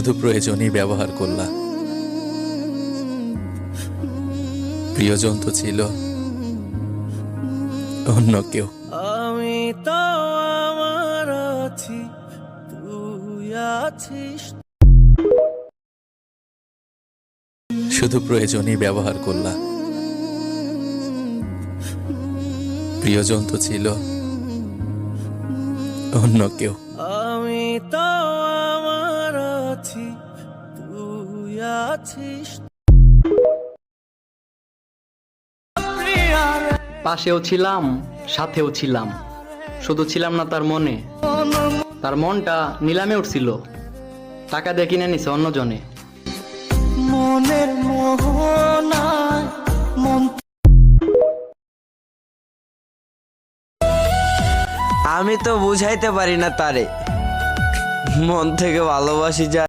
শুধু প্রয়োজনই ব্যবহার করলা। প্রিয়জন তো ছিল অন্য কেউ। আমি তো আমার আছি, তুই আছিস। শুধু প্রয়োজনই ব্যবহার করলা। প্রিয়জন তো ছিল অন্য কেউ। আমি তো আমার আছি, তুই আছিস। পাশেও ছিলাম, সাথেও ছিলাম, শুধু ছিলাম না তার মনে। তার মনটা নিলামে উঠছিল, টাকা দিয়ে কিনে নিছে অন্যজনে। মনের মোহনায় মন। আমি তো বুঝাইতে পারি না তারে, মন থেকে ভালোবাসি যা।